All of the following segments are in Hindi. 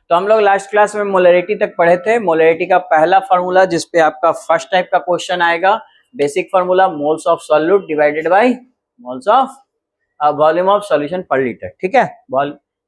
तो हम लोग लास्ट क्लास में मोलरिटी तक पढ़े थे। मोलरिटी का पहला फॉर्मूला जिसपे आपका फर्स्ट टाइप का क्वेश्चन आएगा, basic formula moles of solute divided bye moles of volume of solution पर लीटर। ठीक है,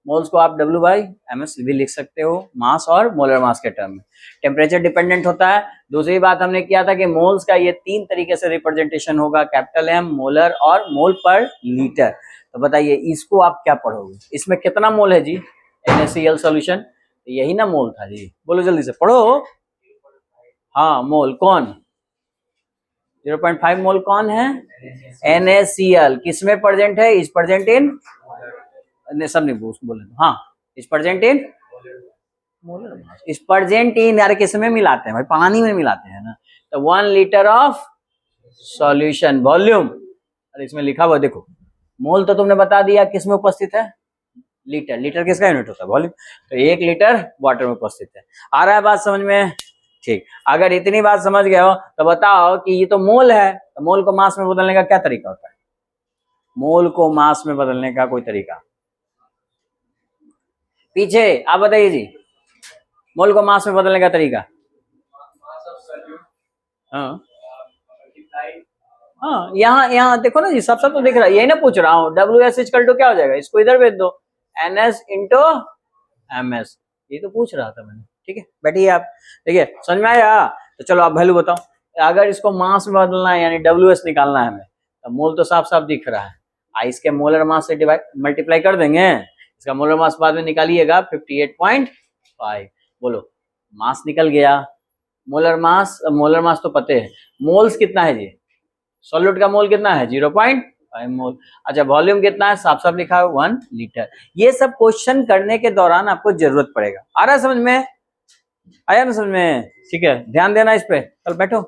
मोल्स को आप W/ms भी लिख सकते हो, मास और मोलर मास के टर्म में। टेम्परेचर डिपेंडेंट होता है। दूसरी बात हमने किया था कि मोल्स का ये 3 तरीके से रिप्रेजेंटेशन होगा, कैपिटल M, मोलर और मोल पर लीटर। तो बताइए इसको आप क्या पढ़ोगे, इसमें कितना मोल है जी NaCl सॉल्यूशन? यही ना मोल था जी, बोलो जल्दी से पढ़ो। हाँ मोल कौन, 0.5 मोल कौन है? NaCl। किसमें प्रेजेंट है? इज प्रेजेंट इन, सब नहीं बोले हाँ, is present in molar mass. Is present in यार किसमें मिलाते हैं भाई? पानी में मिलाते हैं ना। तो 1 लीटर ऑफ सॉल्यूशन वॉल्यूम, अरे इसमें लिखा हुआ देखो, मोल तो तुमने बता दिया किसमें उपस्थित है, लीटर। लीटर किसका यूनिट होता है? वॉल्यूम। तो 1 लीटर वाटर में उपस्थित है। आ रहा है बात समझ में? ठीक, अगर इतनी बात समझ गए हो तो बताओ कि ये तो मोल है, तो मोल को मास में बदलने का क्या तरीका होता है? मोल को मास में बदलने का कोई तरीका पीछे आप बताइए जी, मोल को मास में बदलने का तरीका? हाँ हाँ, यहाँ देखो ना जी, सब तो दिख रहा है, यही ना पूछ रहा हूँ। WS इक्वल टू क्या हो जाएगा, इसको इधर भेज दो, NS इंटू MS, ये तो पूछ रहा था मैंने। ठीक है, बैठिए आप, देखिए समझ में आया? तो चलो आप वैल्यू बताओ। अगर इसको मास में बदलना है यानी WS निकालना है हमें, तो मोल तो साफ साफ दिख रहा है, इसके मोलर मास से डिवाइड मल्टीप्लाई कर देंगे। इसका मोलर मास बाद में निकालिएगा 58.5। बोलो मास निकल गया। मोलर मास तो पते है। मोल्स कितना है जी? सॉल्यूट का मोल कितना है? 0.5 मोल। अच्छा वॉल्यूम कितना है? साफ साफ लिखा है 1 लीटर। ये सब क्वेश्चन करने के दौरान आपको जरूरत पड़ेगा। आ रहा है समझ में? आया ना समझ में? ठीक है, ध्यान देना इस पे। कल बैठो।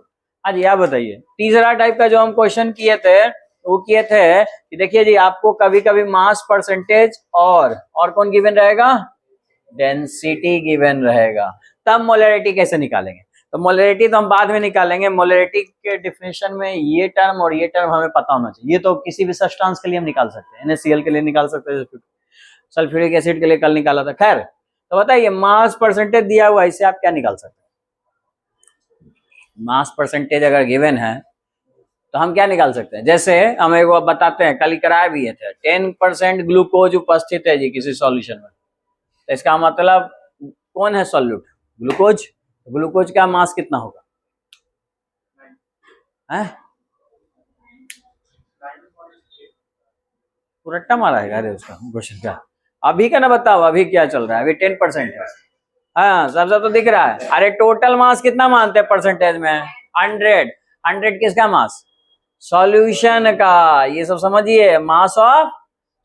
आज यह बताइए, तीसरा टाइप का जो हम क्वेश्चन किए थे वो किए थे कि देखिए जी, आपको कभी कभी मास परसेंटेज और कौन गिवन रहेगा? डेंसिटी गिवन रहेगा। तब मोलरिटी कैसे निकालेंगे? तो मोलरिटी तो हम बाद में निकालेंगे। मोलरिटी के डिफिनेशन में ये टर्म और ये टर्म हमें पता होना चाहिए। ये तो किसी भी सब्सटेंस के लिए हम निकाल सकते हैं, NaCl के लिए निकाल सकते हैं, सल्फ्यूरिक एसिड के लिए कल निकाला था। खैर तो बताइए मास परसेंटेज दिया हुआ, इससे आप क्या निकाल सकते हैं? मास परसेंटेज अगर गिवन है तो हम क्या निकाल सकते हैं? जैसे हम एक बार बताते हैं, कल कराया भी है, 10% ग्लूकोज उपस्थित है जी किसी सॉल्यूशन में, तो इसका मतलब कौन है सॉल्यूट? ग्लूकोज। ग्लूकोज का मास कितना होगा? है पूरा मारा है अरे उसका क्वेश्चन का। अभी का ना बताओ, अभी क्या चल रहा है? अभी 10% है। हाँ सबसे तो दिख रहा है। अरे टोटल मास कितना मानते हैं परसेंटेज में? 100। 100 किसका मास? सॉल्यूशन का। ये सब समझिए, मास ऑफ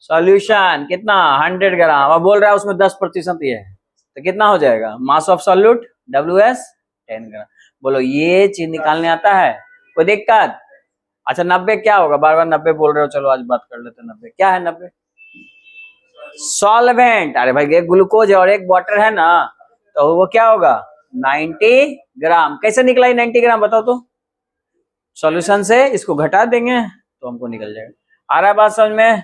सॉल्यूशन कितना? 100 ग्राम। अब बोल रहा है उसमें 10% ये है, तो कितना हो जाएगा? मास ऑफ सॉल्यूट WS 10 ग्राम। बोलो ये चीज निकालने आता है? कोई दिक्कत? अच्छा 90 क्या होगा? बार बार 90 बोल रहे हो, चलो आज बात कर लेते हैं। 90 क्या है? 90 सॉल्वेंट। अरे भाई एक ग्लूकोज है और एक वाटर है ना, तो वो क्या होगा? 90 ग्राम। कैसे निकला 90 ग्राम बताओ तो? सॉल्यूशन से इसको घटा देंगे तो हमको निकल जाएगा। आ रहा है बात समझ में?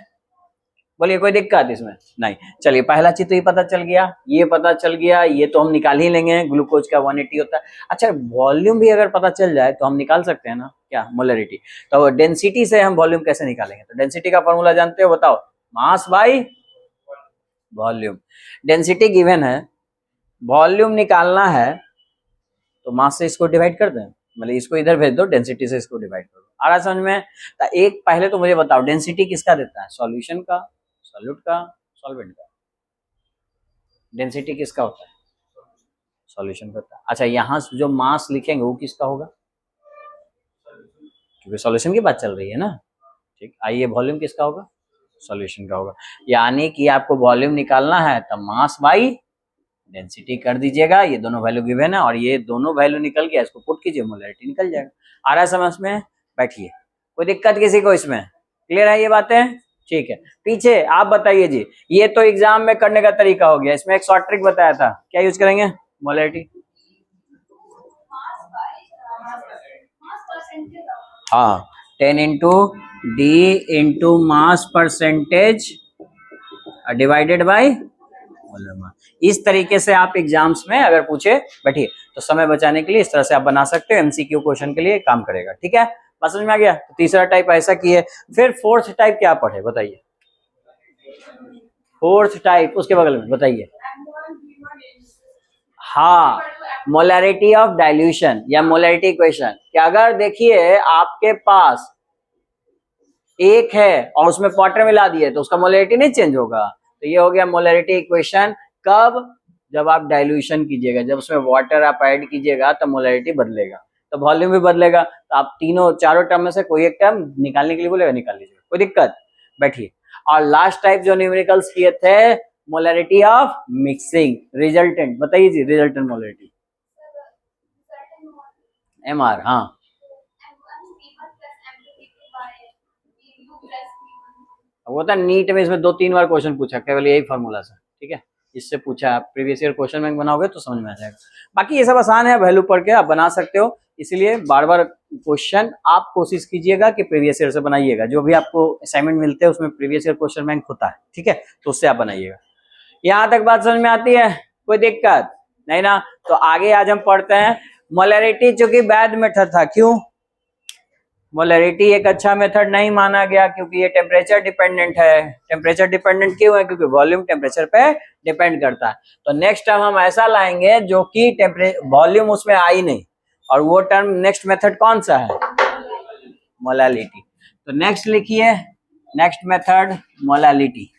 बोलिए कोई दिक्कत इसमें? नहीं। चलिए पहला चीज तो ये पता चल गया, ये पता चल गया, ये तो हम निकाल ही लेंगे, ग्लूकोज का 180 होता है। अच्छा वॉल्यूम भी अगर पता चल जाए तो हम निकाल सकते हैं ना, क्या? मोलरिटी। तो डेंसिटी से हम वॉल्यूम कैसे निकालेंगे? तो डेंसिटी का फॉर्मूला जानते हो? बताओ। Mass by volume. Density given है, वॉल्यूम निकालना है, तो मास से इसको डिवाइड कर दें, मतलब इसको इधर भेज दो, डेंसिटी से इसको डिवाइड कर दो। आ रहा समझ में? तो एक पहले तो मुझे बताओ डेंसिटी किसका देता है? सॉल्यूशन का, सॉल्यूट का, सॉल्वेंट का। डेंसिटी किसका होता है? सॉल्यूशन का होता है। अच्छा यहाँ जो मास लिखेंगे वो किसका होगा? क्योंकि सॉल्यूशन की बात चल रही है ना। ठीक, आइए वॉल्यूम किसका होगा? सॉल्यूशन का होगा। यानी कि आपको वॉल्यूम निकालना है तो मास बाई डेंसिटी कर दीजिएगा। ये दोनों वैल्यू गिवन है और ये दोनों वैल्यू निकल गया, इसको पुट कीजिए, मोलरिटी निकल जाएगा। आ रहा है समझ में? बैठिए, कोई दिक्कत किसी को इसमें? क्लियर है ये बातें? ठीक है, पीछे आप बताइए जी। ये तो एग्जाम में करने का तरीका हो गया, इसमें एक शॉर्ट ट्रिक बताया था, क्या यूज करेंगे? मोलरिटी। हाँ 10 into D into mass percentage divided by molar mass. इस तरीके से आप एग्जाम्स में अगर पूछे बैठिए तो समय बचाने के लिए इस तरह से आप बना सकते हो, एमसीक्यू क्वेश्चन के लिए काम करेगा। ठीक है, बात समझ में आ गया। तो तीसरा टाइप ऐसा की है। फिर फोर्थ टाइप क्या पढ़े बताइए, फोर्थ टाइप उसके बगल में बताइए। हाँ, मोलैरिटी ऑफ डाइल्यूशन या मोलैरिटी इक्वेशन। कि अगर देखिए आपके पास एक है और उसमें वाटर मिला दिए तो उसका मोलैरिटी नहीं चेंज होगा। तो ये हो गया मोलैरिटी इक्वेशन। कब? जब आप डाइल्यूशन कीजिएगा, जब उसमें वाटर आप ऐड कीजिएगा तो मोलैरिटी बदलेगा, तो वॉल्यूम भी बदलेगा। तो आप तीनों चारों टर्म में से कोई एक टर्म निकालने के लिए बोलेगा, निकाल लीजिएगा, कोई दिक्कत। बैठिए। और लास्ट टाइप जो न्यूमेरिकल्स किए थे, मोलैरिटी ऑफ मिक्सिंग, रिजल्टेंट। बताइए जी, रिजल्टेंट मोलैरिटी एमआर। हाँ, वो था नीट में, इसमें 2-3 बार क्वेश्चन पूछा, केवल यही फॉर्मूला से। ठीक है, इससे पूछा। आप प्रीवियस ईयर क्वेश्चन बैंक बनाओगे तो समझ में आ जाएगा। बाकी ये सब आसान है, वैल्यू पढ़ के आप बना सकते हो। इसीलिए बार बार क्वेश्चन आप कोशिश कीजिएगा कि प्रीवियस ईयर से बनाइएगा। जो भी आपको असाइनमेंट मिलते हैं उसमें प्रीवियस ईयर क्वेश्चन बैंक होता है। ठीक है, तो उससे आप बनाइएगा। यहाँ तक बात समझ में आती है? कोई दिक्कत नहीं ना? तो आगे आज हम पढ़ते हैं मोलैरिटी, चूंकि बैड मेथड था। क्यों? मोलैरिटी एक अच्छा मेथड नहीं माना गया क्योंकि ये टेम्परेचर डिपेंडेंट है। टेम्परेचर डिपेंडेंट क्यों है? क्योंकि वॉल्यूम टेम्परेचर पे डिपेंड करता है। तो नेक्स्ट टाइम हम ऐसा लाएंगे जो कि वॉल्यूम उसमें आई नहीं, और वो टर्म नेक्स्ट मेथड कौन सा है? मोलैलिटी। तो नेक्स्ट लिखिए, नेक्स्ट मेथड मोलैलिटी।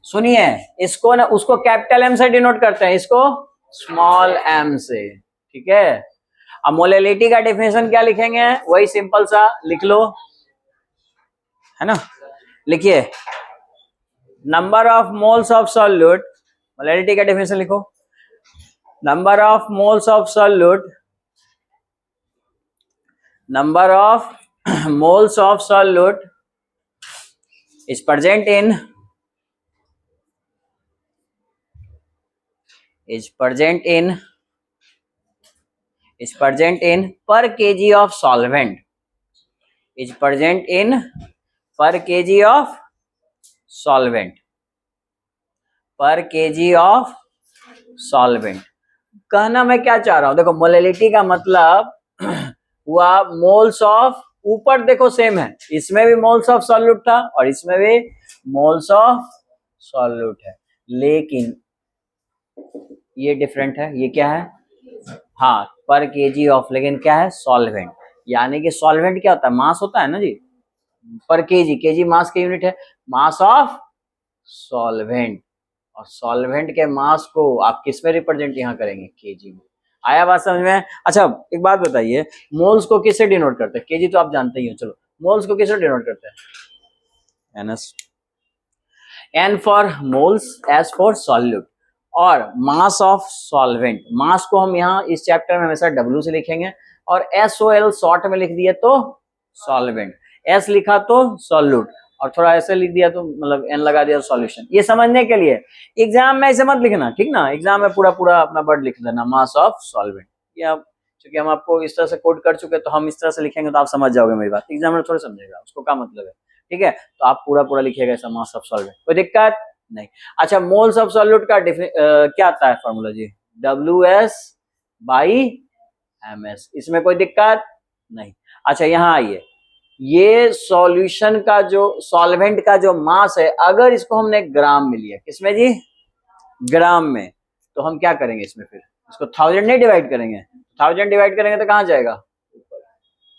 सुनिए, इसको ना उसको कैपिटल एम से डिनोट करते हैं, इसको स्मॉल एम से। ठीक है, अब मोलैलिटी का डेफिनेशन क्या लिखेंगे? वही सिंपल सा लिख लो, है ना। लिखिए, number of moles of solute. Molality का डेफिनेशन लिखो, number of moles of solute, number of moles of solute is present in per kg of solvent, is present in per kg of solvent, per kg of solvent। कहना मैं क्या चाह रहा हूं, देखो मोलैलिटी का मतलब हुआ मोल्स ऑफ, ऊपर देखो सेम है, इसमें भी मोल्स ऑफ सॉल्यूट था और इसमें भी मोल्स ऑफ सॉल्यूट है, लेकिन ये डिफरेंट है। ये क्या है? हाँ, पर केजी ऑफ, लेकिन क्या है? सॉल्वेंट। यानी कि सॉल्वेंट क्या होता है? मास होता है ना जी। पर केजी, केजी मास की यूनिट है, मास ऑफ सॉल्वेंट। और सॉल्वेंट के मास को आप किस में रिप्रेजेंट यहाँ करेंगे? केजी में। आया बात समझ में? अच्छा एक बात बताइए, मोल्स को किससे डिनोट करते हैं? केजी तो आप जानते ही हो, चलो मोल्स को किससे डिनोट करते हैं? NS. N for moles, S for solute. और मास ऑफ सॉल्वेंट, मास को हम यहाँ इस चैप्टर में हमेशा डब्ल्यू से लिखेंगे, और SOL शॉर्ट में लिख दिए तो सॉल्वेंट, एस लिखा तो सॉल्यूट, और थोड़ा ऐसे लिख दिया तो मतलब एन लगा दिया तो सॉल्यूशन। ये समझने के लिए, एग्जाम में ऐसे मत लिखना, ठीक ना। एग्जाम में पूरा पूरा अपना वर्ड लिख देना, मास ऑफ सॉल्वेंट। ये आप क्योंकि हम आपको इस तरह से कोड कर चुके, तो हम इस तरह से लिखेंगे तो आप समझ जाओगे मेरी बात। एग्जाम में थोड़ा समझेगा उसको क्या मतलब है, ठीक है। तो आप पूरा पूरा लिखिएगा ऐसा, मास ऑफ सॉल्वेंट, कोई दिक्कत नहीं। अच्छा, मोल्स ऑफ सॉल्यूट का क्या आता है फॉर्मूला जी? WS/MS। इसमें कोई दिक्कत नहीं। अच्छा यहाँ आइए, ये सॉल्यूशन का जो सॉल्वेंट का जो मास है, अगर इसको हमने ग्राम में लिया, किसमें जी? ग्राम में। तो हम क्या करेंगे इसमें? फिर इसको 1000 नहीं डिवाइड करेंगे, 1000 डिवाइड करेंगे तो कहां जाएगा?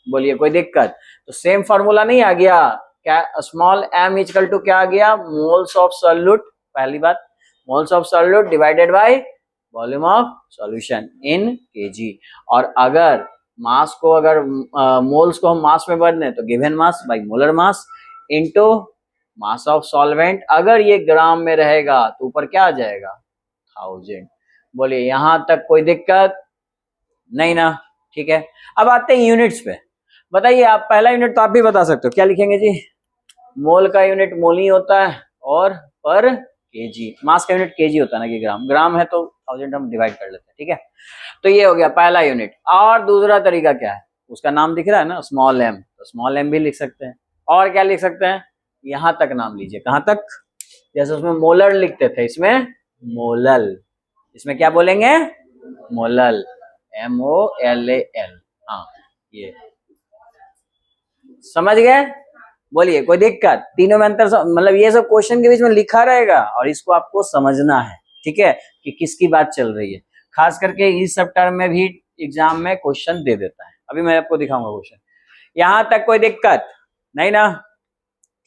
बोलिए, कोई दिक्कत? तो सेम फॉर्मूला नहीं आ गया क्या? स्मॉल m इक्वल टू क्या आ गया? Moles of solute. पहली बात, moles of solute divided by volume of solution in KG. और अगर मास को, अगर मोल्स को हम मास में बदलें तो given mass by molar mass into mass of solvent. अगर ये ग्राम में रहेगा तो ऊपर क्या आ जाएगा? 1000। बोलिए, यहां तक कोई दिक्कत नहीं ना? ठीक है, अब आते हैं यूनिट्स पे। बताइए आप, पहला यूनिट तो आप भी बता सकते हो, क्या लिखेंगे जी? मोल का यूनिट मोल ही होता है, और पर केजी, मास का यूनिट केजी होता है ना कि ग्राम। ग्राम है तो 1000 हम डिवाइड कर लेते हैं, ठीक है। तो ये हो गया पहला यूनिट। और दूसरा तरीका क्या है? उसका नाम दिख रहा है ना, स्मॉल एम, तो स्मॉल एम भी लिख सकते हैं। और क्या लिख सकते हैं? यहां तक नाम लीजिए। कहां तक? जैसे उसमें मोलर लिखते थे, इसमें मोलल। इसमें क्या बोलेंगे? Molal, MOLAL। हाँ, ये समझ गए? बोलिए, कोई दिक्कत? तीनों में अंतर मतलब ये सब क्वेश्चन के बीच में लिखा रहेगा और इसको आपको समझना है, ठीक है, कि किसकी बात चल रही है। खास करके इस सब टर्म में भी एग्जाम में क्वेश्चन दे देता है। अभी मैं आपको दिखाऊंगा क्वेश्चन। यहां तक कोई दिक्कत नहीं ना?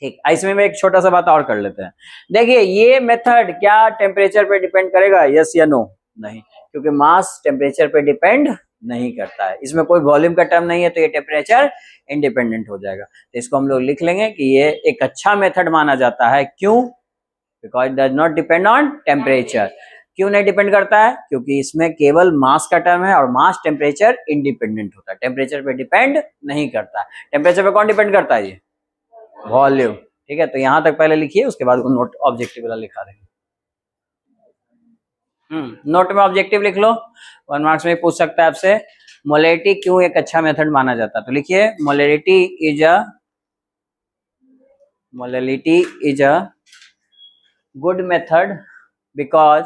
ठीक, इसमें मैं एक छोटा सा बात और कर लेते हैं। देखिए, ये मेथड क्या टेम्परेचर पे डिपेंड करेगा? यस या नो? नहीं, क्योंकि मास टेम्परेचर पे डिपेंड नहीं करता है। इसमें कोई वॉल्यूम का टर्म नहीं है, तो ये टेम्परेचर इंडिपेंडेंट हो जाएगा। तो इसको हम लोग लिख लेंगे कि ये एक अच्छा मेथड माना जाता है। क्यों? Because does not depend on temperature. क्यों नहीं डिपेंड करता है? क्योंकि इसमें केवल मास का टर्म है और मास टेम्परेचर इंडिपेंडेंट होता है, टेम्परेचर पे डिपेंड नहीं करता है। टेम्परेचर पे कौन डिपेंड करता है? ये वॉल्यूम। ठीक है, तो यहां तक पहले लिखिए, उसके बाद नोट ऑब्जेक्टिव वाला लिखा देंगे। नोट में ऑब्जेक्टिव लिख लो, 1 मार्क्स में पूछ सकता है आपसे। मोलैरिटी क्यों एक अच्छा मेथड माना जाता है? तो लिखिए, molarity is a good method because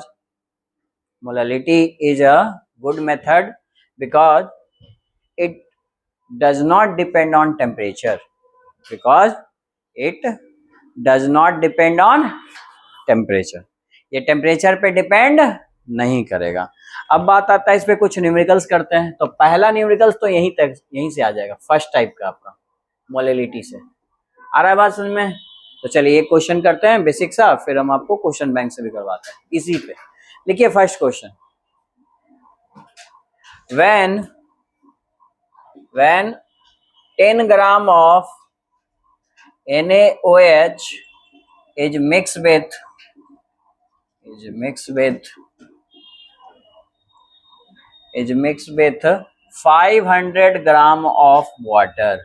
molarity is a good method because it does not depend on temperature. Because it does not depend on temperature. ये टेम्परेचर पे डिपेंड नहीं करेगा। अब बात आता है इस पे कुछ न्यूमेरिकल्स करते हैं। तो पहला न्यूमेरिकल्स तो यहीं से आ जाएगा, फर्स्ट टाइप का आपका मोलैरिटी से। आ रहा है बात समझ में? तो चलिए एक क्वेश्चन करते हैं बेसिक सा, फिर हम आपको क्वेश्चन बैंक से भी करवाते हैं इसी पे। लिखिए first question, when 10 gram of NaOH is mixed with 500 gram of water,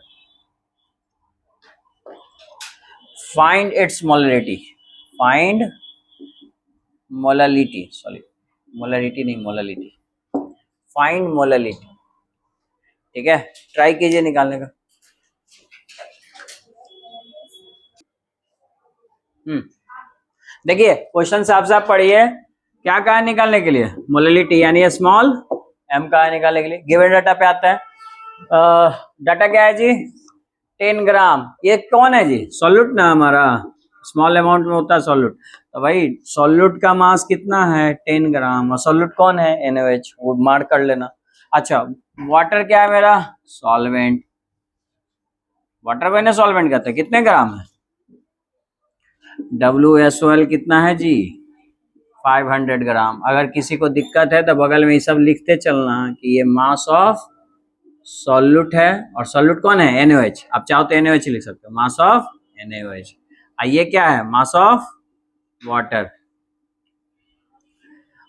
find its molarity। find molality, sorry, molarity नहीं, molality। find molality। ठीक है, ट्राई कीजिए निकालने का। देखिए क्वेश्चन साफ साफ पढ़िए। क्या कहा है निकालने के लिए? मोलैलिटी यानी स्मॉल m कहा है निकालने के लिए। गिवन डाटा पे आता है, डाटा क्या है जी? 10 ग्राम। ये कौन है जी? सॉल्यूट ना हमारा, स्मॉल अमाउंट में होता है सॉल्यूट। तो भाई सॉल्यूट का मास कितना है? 10 ग्राम। और सॉल्यूट कौन है? NaOH, वो मार्क कर लेना। अच्छा, वाटर क्या है मेरा? सॉल्वेंट। वाटर को सॉल्वेंट कहते हैं। कितने ग्राम है? WSOL कितना है जी? 500 ग्राम। अगर किसी को दिक्कत है तो बगल में ये सब लिखते चलना कि ये मास ऑफ सॉल्यूट है, और सॉल्यूट कौन है? NaOH। आप चाहो तो NaOH लिख सकते हो, मास ऑफ NaOH। ये क्या है? Mass of water.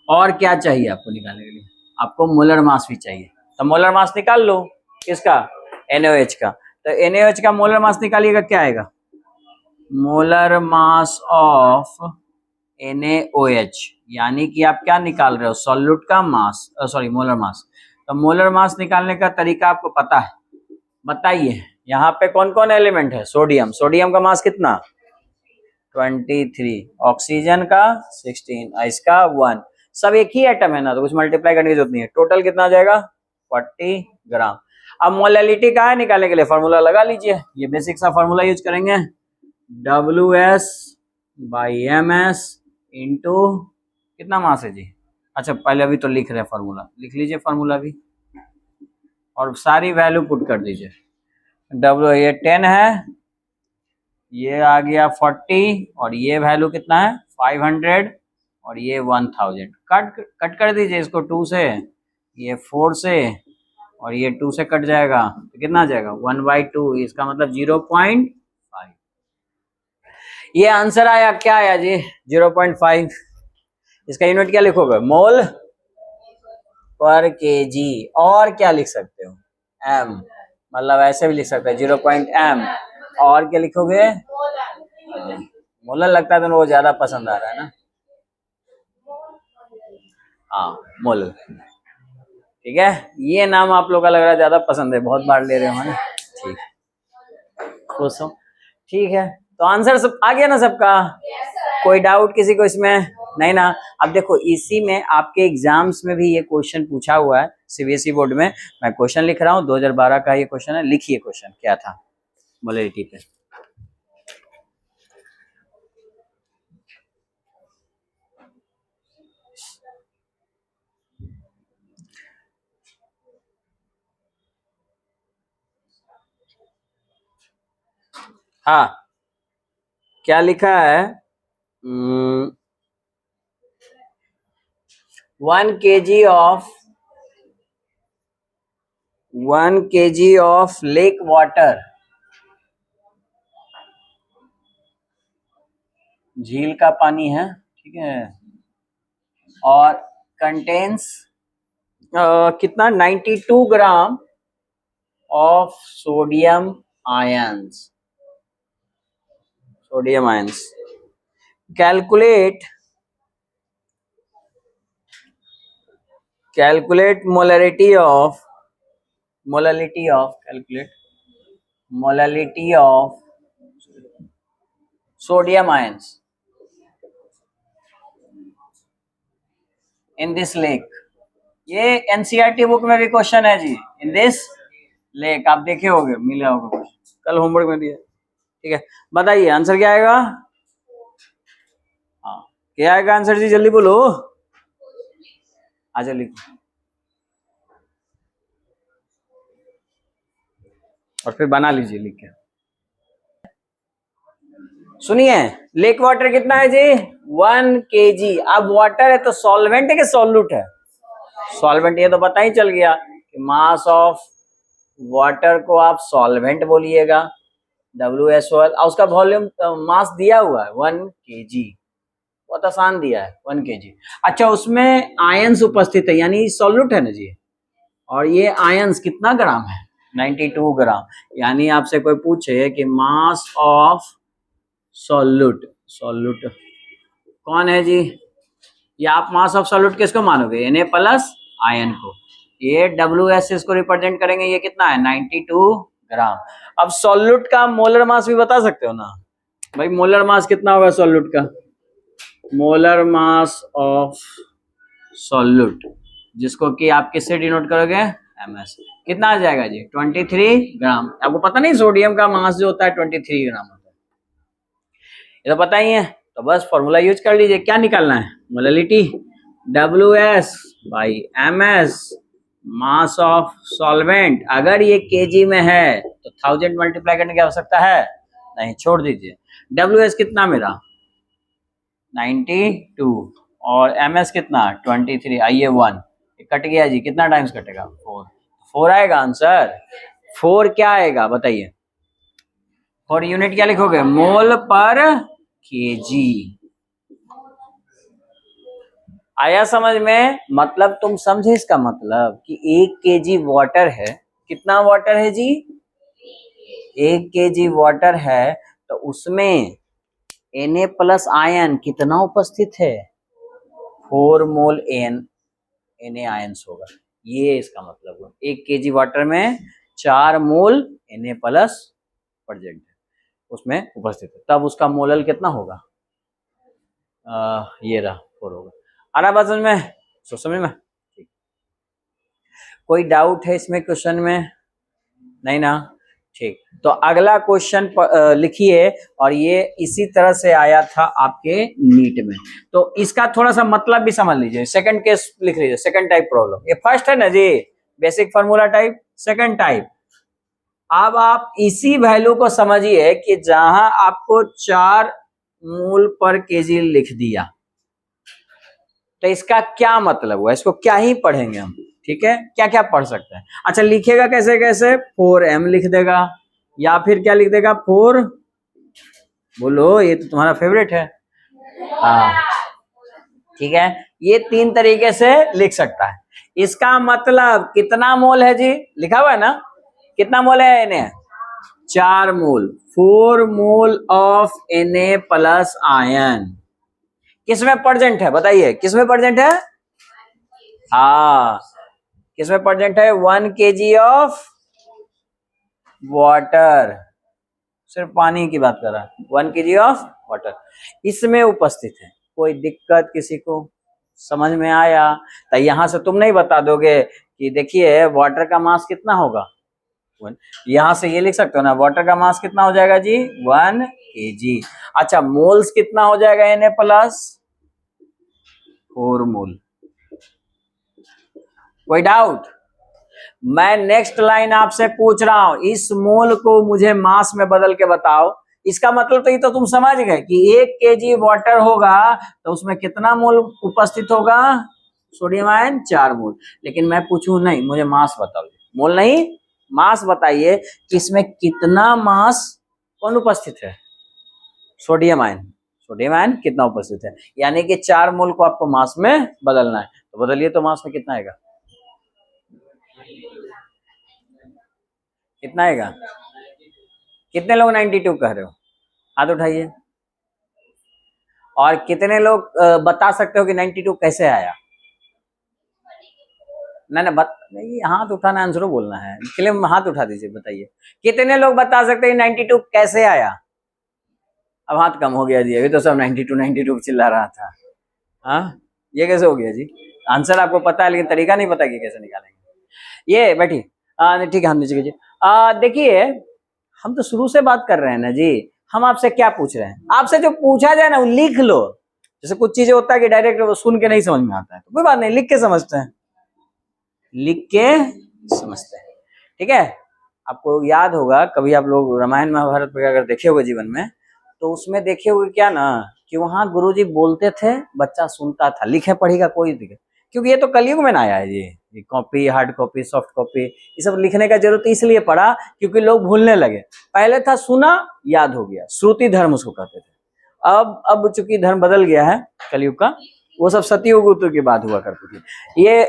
और क्या चाहिए आपको निकालने के लिए? आपको मोलर मास भी चाहिए। तो मोलर मास निकाल लो। किसका? NaOH का। तो NaOH का मोलर मास निकालिएगा, क्या आएगा? मोलर मास ऑफ NaOH, यानी कि आप क्या निकाल रहे हो? सॉल्यूट का मास, सॉरी मोलर मास। तो मोलर मास निकालने का तरीका आपको पता है? बताइए। यहाँ पे कौन कौन एलिमेंट है? सोडियम। सोडियम का मास कितना? 23। ऑक्सीजन का 16, इसका 1। सब एक ही एटम है ना, तो कुछ मल्टीप्लाई करने की जरूरत नहीं है। टोटल कितना आ जाएगा? 40 ग्राम। अब मोलैलिटी का है निकालने के लिए फॉर्मूला लगा लीजिए। ये बेसिक सा फॉर्मूला यूज करेंगे, WS/MS इंटू कितना मास है जी? अच्छा पहले अभी तो लिख रहे हैं फॉर्मूला, लिख लीजिए फॉर्मूला भी और सारी वैल्यू पुट कर दीजिए। W ये 10 है, ये आ गया 40, और ये वैल्यू कितना है? 500, और ये 1000। कट कर दीजिए इसको 2 से, ये 4 से, और ये 2 से कट जाएगा तो कितना आ जाएगा? 1/2। इसका मतलब 0.5। ये आंसर आया। क्या आया जी? 0.5। इसका यूनिट क्या लिखोगे? मोल पर केजी। और क्या लिख सकते हो? m, मतलब ऐसे भी लिख सकते हैं 0.m। और क्या लिखोगे? मोलर। लगता है तो वो ज्यादा पसंद आ रहा है ना? हाँ, मोलर। ठीक है, ये नाम आप लोग का लग रहा है ज्यादा पसंद है, बहुत बार ले रहे हो ना। ठीक, खुश हो? ठीक है, तो आंसर सब आ गया ना सबका? कोई डाउट किसी को इसमें? नहीं ना? अब देखो इसी में आपके एग्जाम्स में भी ये क्वेश्चन पूछा हुआ है सीबीएसई बोर्ड में। मैं क्वेश्चन लिख रहा हूँ, 2012 का ये क्वेश्चन है, लिखिए क्वेश्चन क्या था मोलरिटी पे। हाँ, क्या लिखा है? 1 kg of lake water, झील का पानी है, ठीक है, और कंटेन्स कितना 92 gram of sodium ions. Calculate molarity of sodium ions in this lake. ये एनसीईआरटी बुक में भी क्वेश्चन है जी, इन दिस लेक। आप देखे होगे, मिला होगा कल होमवर्क में दिया, ठीक है। बताइए आंसर क्या आएगा? हाँ, क्या आएगा आंसर जी, जल्दी बोलो। अच्छा लिखो और फिर बना लीजिए लिख के। सुनिए, लेक वाटर कितना है जी? 1 kg। अब वाटर है तो सॉल्वेंट है कि सॉल्यूट है? सॉल्वेंट। ये तो पता ही चल गया कि मास ऑफ वाटर को आप सॉल्वेंट बोलिएगा, WSOL, और उसका वॉल्यूम मास दिया हुआ है 1 kg। बहुत आसान दिया है 1 kg। अच्छा, उसमें आयंस उपस्थित है, यानी सॉल्यूट है ना जी। और ये आयंस कितना ग्राम है? 92 ग्राम। यानी आपसे कोई पूछे कि मास ऑफ सॉल्यूट कौन है जी, या आप मास ऑफ सॉल्यूट किसको मानोगे? Na प्लस आयन को। ये WS इसको रिप्रेजेंट करेंगे, ये कितना है? 92 ग्राम। अब सॉल्यूट का मोलर मास भी बता सकते हो ना भाई? मोलर मास कितना होगा सॉल्यूट का? मोलर मास ऑफ सॉल्यूट, जिसको कि आप किससे डिनोट करोगे? MS। कितना आ जाएगा जी? 23 ग्राम। आपको पता नहीं सोडियम का मास जो होता है 23 ग्राम होता है, ये तो पता ही है। तो बस फॉर्मूला यूज कर लीजिए। क्या निकालना है? Molarity WS by MS, mass of solvent. अगर ये केजी में है तो 1000 मल्टीप्लाई करने की आवश्यकता है नहीं, छोड़ दीजिए। WS कितना मेरा? 92 और MS कितना? 23। आइए 1 कट गया जी, कितना टाइम्स कटेगा? 4 आएगा आंसर। 4 क्या आएगा बताइए? और यूनिट क्या लिखोगे? मोल पर केजी। आया समझ में? मतलब तुम समझे इसका मतलब कि 1 kg वाटर है। कितना वाटर है जी? 1 kg वाटर है, तो उसमें Na प्लस आयन कितना उपस्थित है? 4 मोल Na आयंस होगा। ये इसका मतलब है 1 kg वाटर में 4 मोल Na प्लस प्रेजेंट है, उसमें उपस्थित है, तब उसका मोलल कितना होगा? ये रहा 4 होगा। आ रहा बात समझ में? समझ में? ठीक। कोई डाउट है इसमें क्वेश्चन में? नहीं ना? ठीक, तो अगला क्वेश्चन लिखिए। और ये इसी तरह से आया था आपके नीट में, तो इसका थोड़ा सा मतलब भी समझ लीजिए। सेकंड केस लिख लीजिए, सेकंड टाइप प्रॉब्लम। ये फर्स्ट है ना जी, basic formula type. Second type, अब आप इसी वैल्यू को समझिए कि जहां आपको 4 मोल पर केजी लिख दिया, तो इसका क्या मतलब हुआ? इसको क्या ही पढ़ेंगे हम, ठीक है? क्या क्या पढ़ सकते हैं? अच्छा, लिखेगा कैसे कैसे? 4m लिख देगा, या फिर क्या लिख देगा? 4, बोलो, ये तो तुम्हारा फेवरेट है। हाँ, ठीक है, ये 3 तरीके से लिख सकता है। इसका मतलब कितना मोल है जी? लिखा हुआ है ना, कितना मोल है Na? 4 mole. 4 mole of Na plus ion किसमें प्रेजेंट है बताइए? किसमें प्रेजेंट है? हाँ, किसमें प्रेजेंट है? 1 kg ऑफ वाटर। सिर्फ पानी की बात कर रहा है, 1 kg ऑफ वाटर इसमें उपस्थित है। कोई दिक्कत किसी को समझ में आया? तो यहां से तुम नहीं बता दोगे कि देखिए वाटर का मास कितना होगा, यहां से ये लिख सकते हो ना, वाटर का मास कितना हो जाएगा जी 1 kg। अच्छा मोल्स कितना हो जाएगा Na प्लस 4 मोल। कोई डाउट? मैं नेक्स्ट लाइन आपसे पूछ रहा हूं, इस मोल को मुझे मास में बदल के बताओ। इसका मतलब तो ये तो तुम समझ गए कि 1 kg वाटर होगा तो उसमें कितना मोल उपस्थित होगा, सोडियम आयन 4 मोल। लेकिन मैं पूछूं नहीं, मुझे मास बताओ, मोल नहीं मास बताइए कि इसमें कितना मास कौन उपस्थित है, सोडियम आयन। सोडियम आयन कितना उपस्थित है, यानी कि 4 मोल को आपको मास में बदलना है। तो बदलिए तो मास में कितना आएगा, कितना आएगा? कितने लोग 92 कह रहे हो, हाथ उठाइए। और कितने लोग बता सकते हो कि 92 कैसे आया? नहीं हाथ उठाना, आंसर बोलना है, इसके लिए हाथ उठा दीजिए, बताइए कितने लोग बता सकते हैं 92 कैसे आया? अब हाथ कम हो गया जी, अभी तो सब 92 चिल्ला रहा था। हाँ ये कैसे हो गया जी? आंसर आपको पता है लेकिन तरीका नहीं पता कि कैसे निकालेंगे। ये बैठी ठीक है, हम नीचे कीजिए। देखिए हम तो शुरू से बात कर रहे हैं ना जी, हम आपसे क्या पूछ रहे हैं, आपसे जो पूछा जाए ना वो लिख लो। जैसे कुछ चीजें होता है कि डायरेक्ट सुन के नहीं समझ में आता है, तो कोई बात नहीं, लिख के समझते हैं, लिख के समझते हैं, ठीक है। आपको याद होगा कभी आप लोग रामायण महाभारत वगैरह अगर देखे होंगे जीवन में, तो उसमें देखे होंगे क्या ना कि वहां गुरुजी बोलते थे, बच्चा सुनता था, लिखे पढ़ी का कोई दिक्कत, क्योंकि ये तो कलयुग में ना आया है ये copy, hard copy, soft copy, ये सब लिखने का जरूरत इसलिए पड़ा क्योंकि लोग भूलने लगे। पहले था सुना याद हो गया, श्रुति धर्म उसको कहते थे। अब चूंकि धर्म बदल गया है कलयुग का, वो सब सतयुग की बात हुआ करती थी ये,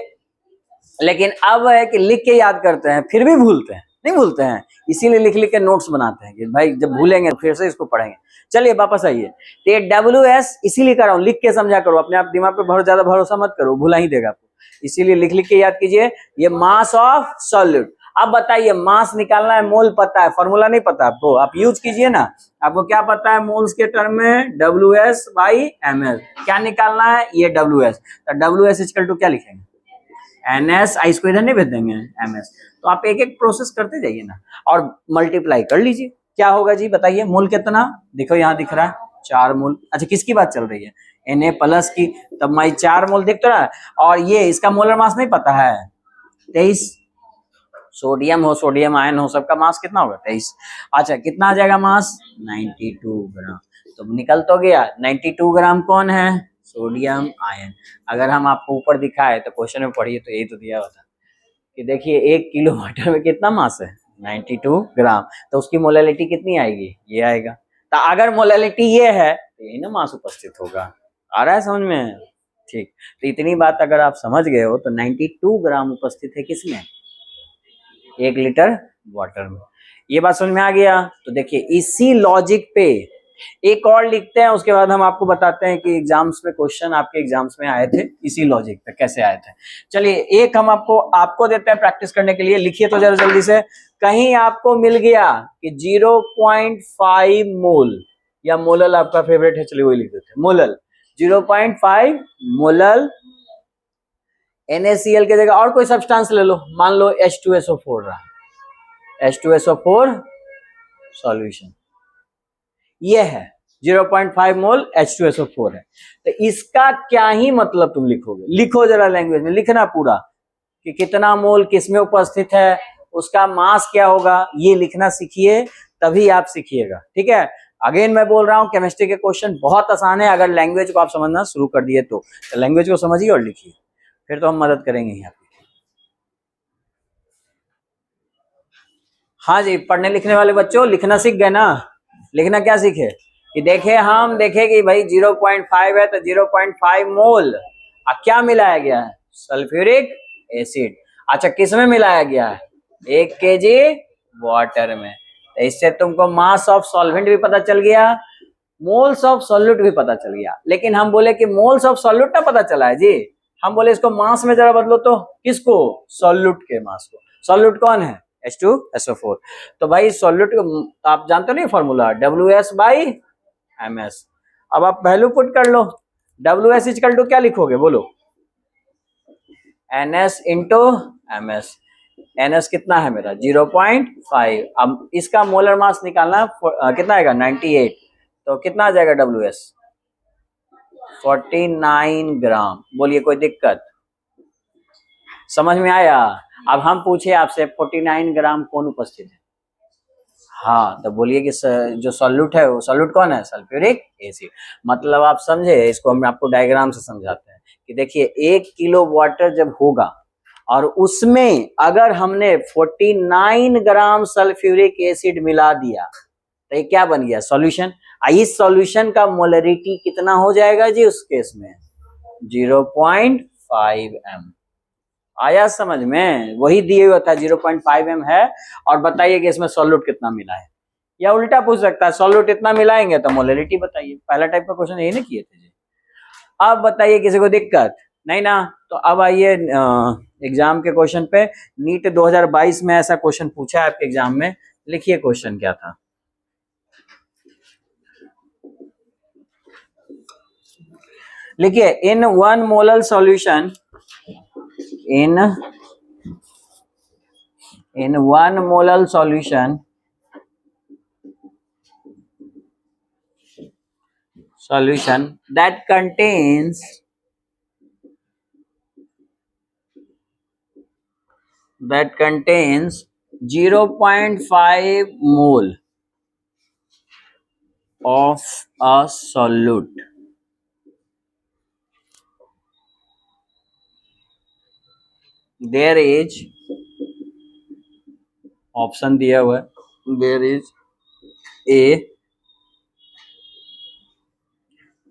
लेकिन अब है कि लिख के याद करते हैं, फिर भी भूलते हैं, नहीं भूलते हैं, इसीलिए लिख लिख के नोट्स बनाते हैं कि भाई जब भूलेंगे तो फिर से इसको पढ़ेंगे। चलिए वापस आइए, तो ये WS इसीलिए कर रहा हूँ, लिख के समझा करो, अपने आप दिमाग पे बहुत ज्यादा भरोसा मत करो, भूला ही देगा आपको, इसीलिए लिख लिख के याद कीजिए। ये मास ऑफ सॉल्यूट। अब बताइए मास निकालना है, मोल पता है, फॉर्मूला नहीं पता आपको, आप यूज कीजिए ना। आपको क्या पता है मोल्स के टर्म में WS/ml, क्या निकालना है ये WS, तो WS इक्वल टू क्या लिखेंगे, NS, इसको इधर नहीं भेज देंगे MS। तो आप एक एक प्रोसेस करते जाइए ना और मल्टीप्लाई कर लीजिए, क्या होगा जी बताइए। मोल कितना, देखो यहाँ दिख रहा है 4 मोल। अच्छा किसकी बात चल रही है, Na प्लस की, तब मैं 4 मोल दिख तो रहा है, और ये इसका मोलर मास नहीं पता है 23, सोडियम हो सोडियम आयन हो सबका मास कितना होगा 23। अच्छा कितना आ जाएगा मास 92 ग्राम, तो निकल तो गया 92 ग्राम कौन है, सोडियम आयन। अगर हम आपको ऊपर दिखाए तो क्वेश्चन में पढ़िए तो यही तो दिया होता कि देखिए 1 किलो वाटर में कितना मास है 92 ग्राम, तो उसकी मोलैलिटी कितनी आएगी, ये आएगा। तो अगर मोलैलिटी ये है तो यही ना मास उपस्थित होगा, आ रहा है समझ में? ठीक, तो इतनी बात अगर आप समझ गए हो तो 92 ग्राम उपस्थित है किसमें, 1 लीटर वाटर में। ये बात समझ में आ गया? तो देखिए इसी लॉजिक पे एक और लिखते हैं, उसके बाद हम आपको बताते हैं कि एग्जाम्स में क्वेश्चन आपके एग्जाम्स में आए थे इसी लॉजिक पे कैसे आए थे। चलिए एक हम आपको देते हैं प्रैक्टिस करने के लिए, लिखिए तो जरा जल्दी से। कहीं आपको मिल गया कि 0.5 मोल, या मोलल आपका फेवरेट है, चलिए वही लिख देते हैं, मोलल 0.5 मोलल NaCl के जगह और कोई सब्सटेंस ले लो, मान लो H2SO4 रहा, H2SO4 सॉल्यूशन ये है 0.5 मोल H2SO4 है। तो इसका क्या ही मतलब तुम लिखोगे, लिखो जरा लैंग्वेज में, लिखना पूरा कि कितना मोल किसमें उपस्थित है, उसका मास क्या होगा, ये लिखना सीखिए, तभी आप सीखिएगा, ठीक है। अगेन मैं बोल रहा हूं केमिस्ट्री के क्वेश्चन बहुत आसान है, अगर लैंग्वेज को आप समझना शुरू कर दिए तो लैंग्वेज को समझिए और लिखिए, फिर तो हम मदद करेंगे ही आपकी। हाँ जी, पढ़ने लिखने वाले बच्चों लिखना सीख गए ना, लिखना क्या सीखे कि देखे कि भाई 0.5 है तो 0.5 मोल क्या मिलाया गया है, सल्फ्यूरिक एसिड। अच्छा किस में मिलाया गया है, 1 kg वाटर में। तो इससे तुमको मास ऑफ सॉल्वेंट भी पता चल गया, मोल्स ऑफ सॉल्यूट भी पता चल गया। लेकिन हम बोले कि मोल्स ऑफ सॉल्यूट ना पता चला है जी, हम बोले इसको मास में जरा बदलो, तो किसको, सॉल्यूट के मास को। सॉल्यूट कौन है, H2SO4। तो भाई सॉल्यूट आप जानते हो नहीं फॉर्मूला WS/MS। अब आप वैल्यू पुट कर लो। WS इक्वल टू क्या लिखोगे बोलो? NS into MS। NS कितना है मेरा 0.5। अब इसका मोलर मास निकालना कितना आएगा 98। तो कितना आ जाएगा WS 49 ग्राम। बोलिए कोई दिक्कत? समझ में आया? अब हम पूछे आपसे 49 ग्राम कौन उपस्थित है? हाँ तो बोलिए कि जो सॉल्यूट है वो सॉल्यूट कौन है? Sulphuric acid. मतलब आप समझे? इसको हम आपको डायग्राम से समझाते हैं कि देखिए 1 किलो वाटर जब होगा और उसमें अगर हमने 49 ग्राम सल्फ्यूरिक एसिड मिला दिया तो ये क्या बन गया? सॉल्यूशन। इस सॉल्यूशन का मोलरिटी कितना हो जाएगा जी उस केस में? 0.5 m। आया समझ में? वही दिए हुआ था 0.5 m है। और बताइए कि इसमें सॉल्यूट कितना मिला है, या उल्टा पूछ सकता है सॉल्यूट इतना मिलाएंगे तो मोलरिटी बताइए। पहला टाइप का क्वेश्चन यही ना किए थे जी। अब बताइए किसी को दिक्कत नहीं ना? तो अब आइए एग्जाम के क्वेश्चन पे। नीट 2022 में ऐसा क्वेश्चन पूछा है आपके एग्जाम में। लिखिए क्वेश्चन क्या था। लिखिए इन 1 molar solution in 1 molar solution that contains 0.5 mole of a solute, there is option दिया हुआ है, there is a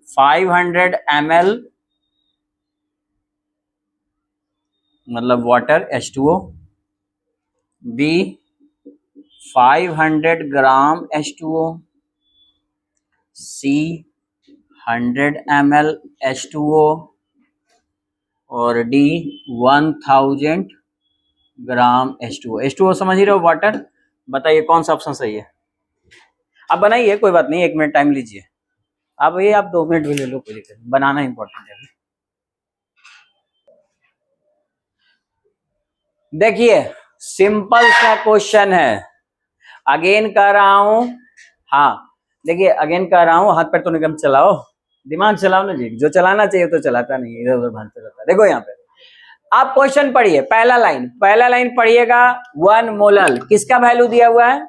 500 ml मतलब वाटर H2O, B 500 ग्राम H2O, C 100 ml H2O और D 1000 ग्राम H2O। H2O समझ ही रहे हो वाटर। बताइए कौन सा ऑप्शन सही है? आप बनाइए, कोई बात नहीं, 1 मिनट टाइम लीजिए। आप भैया आप 2 मिनट भी ले लो, कोई दिक्कत नहीं, बनाना इंपॉर्टेंट है। देखिए सिंपल सा क्वेश्चन है, अगेन कह रहा हूं। हाँ देखिए अगेन कह रहा हूं, हाथ पैर तो निकम चलाओ, दिमाग चलाओ ना जी। जो चलाना चाहिए तो चलाता नहीं, इधर उधर भागते रहता है। देखो यहाँ पे आप क्वेश्चन पढ़िए, पहला लाइन पढ़िएगा। 1 मोलर किसका वैल्यू दिया हुआ है?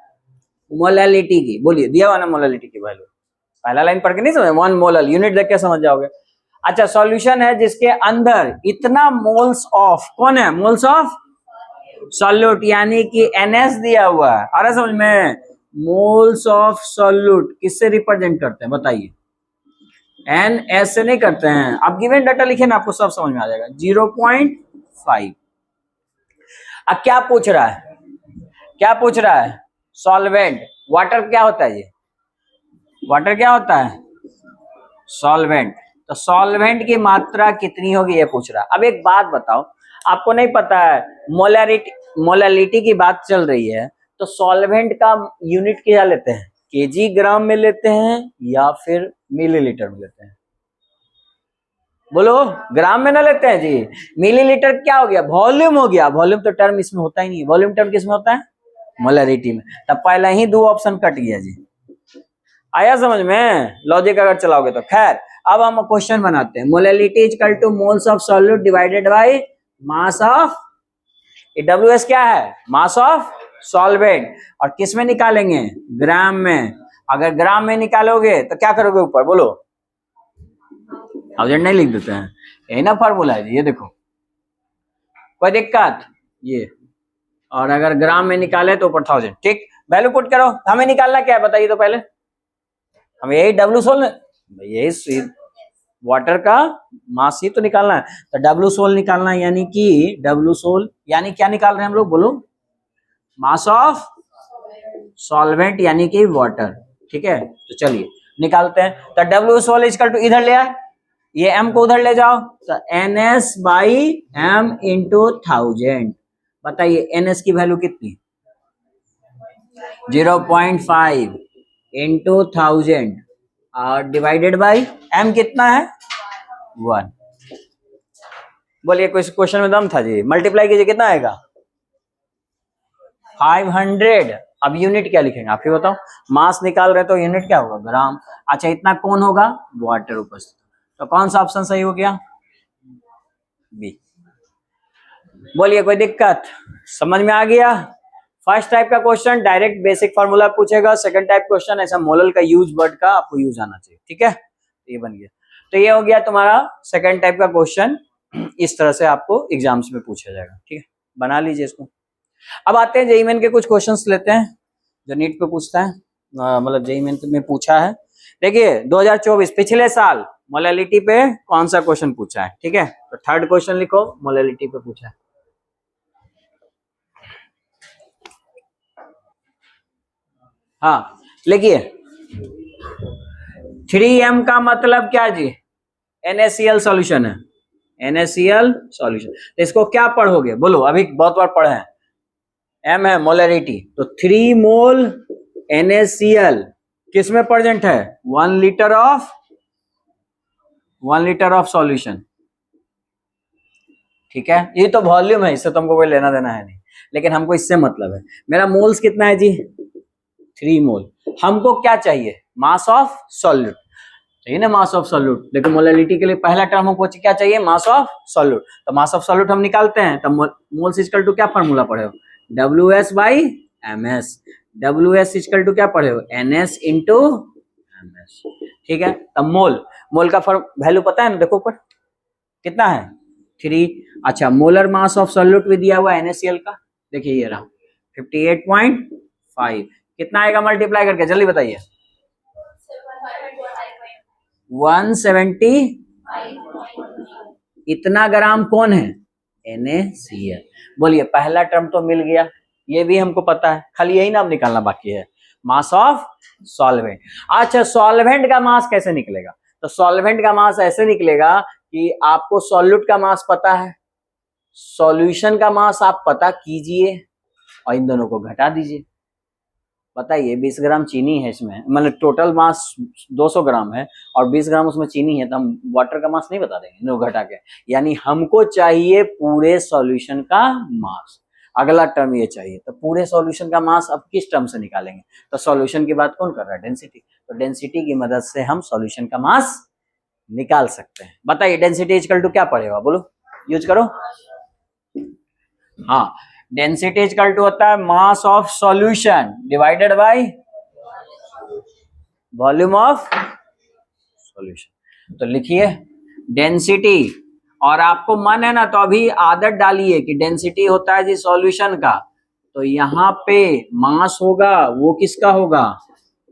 मोलैलिटी की। बोलिए दिया हुआ ना मोलैलिटी की वैल्यू। पहला लाइन पढ़ के नहीं समझ? 1 मोलर यूनिट देख के समझ जाओगे। अच्छा सॉल्यूशन है जिसके अंदर इतना मोल्स ऑफ, कौन है? मोल्स ऑफ सॉल्यूट, यानी कि NS दिया हुआ है। अरे समझ में? मोल्स ऑफ सॉल्यूट किससे रिप्रेजेंट करते हैं बताइए? NS से नहीं करते हैं। आप गिवन डाटा लिखे ना, आपको सब समझ में आ जाएगा। 0.5। अब क्या पूछ रहा है? क्या पूछ रहा है? सॉल्वेंट। वाटर क्या होता है ये? वाटर क्या होता है? सॉल्वेंट। तो सॉल्वेंट की मात्रा कितनी होगी ये पूछ रहा है। अब एक बात बताओ, आपको नहीं पता है मोलैलिटी की बात चल रही है, तो सॉल्वेंट का यूनिट क्या लेते हैं? केजी ग्राम में लेते हैं या फिर मिलीलीटर में लेते हैं? बोलो, ग्राम में ना लेते हैं जी। मिलीलीटर क्या हो गया? वॉल्यूम हो गया। वॉल्यूम तो टर्म इसमें होता ही नहीं। वॉल्यूम टर्म किसमें होता है? मोलैरिटी में। तब पहला ही 2 ऑप्शन कट गया जी। आया समझ में? लॉजिक अगर चलाओगे तो। खैर अब हम क्वेश्चन बनाते हैं। Molality equal two moles of solute divided by mass of, WS क्या है? मास ऑफ सॉल्वेंट। और किस में निकालेंगे? ग्राम में। अगर ग्राम में निकालोगे तो क्या करोगे ऊपर? बोलो, 1000 नहीं लिख देते हैं? यही ना फॉर्मूला है, ये देखो, कोई दिक्कत? ये, और अगर ग्राम में निकाले तो ऊपर 1000। ठीक, वैल्यू पुट करो। हमें निकालना क्या है बताइए तो पहले? हमें यही W सोल, यही वाटर का मास ही तो निकालना है। तो W सोल निकालना है, यानी कि W सोल यानी क्या निकाल रहे हैं हम लोग? बोलो, मास ऑफ सॉल्वेंट यानी कि वाटर। ठीक है, तो चलिए निकालते हैं। तो W सोल इक्वल टू, इधर ले आए, ये M को उधर ले जाओ, तो NS/M × 1000। बताइए NS की वैल्यू कितनी? 0.5 इंटू 1000 और डिवाइडेड बाई m कितना है 1। बोलिए क्वेश्चन में दम था जी, मल्टीप्लाई कीजिए कितना आएगा 500। अब यूनिट क्या लिखेंगे आप ही बताओ, मास निकाल रहे तो यूनिट क्या होगा ग्राम। अच्छा इतना कौन होगा वाटर उपस्थित, तो कौन सा ऑप्शन सही हो गया बी। बोलिए कोई दिक्कत, समझ में आ गया। फर्स्ट टाइप का क्वेश्चन डायरेक्ट बेसिक फार्मूला पूछेगा, सेकंड टाइप क्वेश्चन ऐसा मोलल का यूज वर्ड का आपको यूज आना चाहिए, ठीक है। ये बन गया, तो ये हो गया तुम्हारा सेकंड टाइप का क्वेश्चन, इस तरह से आपको एग्जाम्स में पूछा जाएगा, ठीक है, बना लीजिए इसको। अब आते हैं जेईई मेन के कुछ क्वेश्चंस लेते हैं जो नीट पे पूछता है, मतलब जेईई मेन में पूछा है। देखिए 2024 पिछले साल मोलैलिटी पे कौन सा क्वेश्चन पूछा है, ठीक है, तो थर्ड क्वेश्चन लिखो मोलैलिटी पे पूछा है। हाँ लिखिए 3m का मतलब क्या जी, NaCl सॉल्यूशन है, NaCl सॉल्यूशन, तो इसको क्या पढ़ोगे बोलो, अभी बहुत बार पढ़े हैं, m है मोलैरिटी, तो 3 मोल NaCl किस में प्रेजेंट है 1 लीटर ऑफ सॉल्यूशन, ठीक है। ये तो वॉल्यूम है, इससे तुमको कोई लेना देना है नहीं, लेकिन हमको इससे मतलब है मेरा मोल्स कितना है जी 3 मोल। हमको क्या चाहिए मास ऑफ सॉल्यूट, चाहिए ना मास ऑफ सॉल्यूट, लेकिन मोलैलिटी के लिए पहला टर्म हमको क्या चाहिए मास ऑफ सॉल्यूट, तो मास ऑफ सॉल्यूट हम निकालते हैं, तब मोल्स इक्वल टू क्या फार्मूला पढ़े हो WS by MS, WS equal to क्या पढ़े हो NS इंटू MS, ठीक है। तब मोल का वैल्यू पता है ना, देखो ऊपर कितना है 3। अच्छा मोलर मास ऑफ सॉल्यूट भी दिया हुआ है NaCl का, देखिए ये रहा 58.5, कितना आएगा मल्टीप्लाई करके जल्दी बताइए 170। इतना ग्राम कौन है NaCl। बोलिए पहला टर्म तो मिल गया, ये भी हमको पता है, खाली यही नाम निकालना बाकी है मास ऑफ सॉल्वेंट। अच्छा सॉल्वेंट का मास कैसे निकलेगा, तो सॉल्वेंट का मास ऐसे निकलेगा कि आपको सॉल्यूट का मास पता है, सॉल्यूशन का मास आप पता कीजिए और इन दोनों को घटा दीजिए। बताइए 20 ग्राम चीनी है इसमें, मतलब टोटल मास 200 ग्राम है और 20 ग्राम उसमें चीनी है, तो हम वाटर का मास नहीं बता देंगे नो घटा के, यानी हमको चाहिए पूरे सॉल्यूशन का मास। अगला टर्म ये चाहिए, तो पूरे सॉल्यूशन का मास अब किस टर्म से निकालेंगे, तो सॉल्यूशन की बात कौन कर रहा है डेंसिटी, तो डेंसिटी की मदद से हम सॉल्यूशन का मास निकाल सकते हैं। बताइए डेंसिटी इक्वल टू क्या पड़ेगा बोलो, यूज करो। हाँ डेंसिटी इक्वल टू होता है मास of solution divided by volume of solution. तो लिखिए डेंसिटी, और आपको मन है ना तो अभी आदत डालिए कि डेंसिटी होता है जी सॉल्यूशन का, तो यहाँ पे मास होगा वो किसका होगा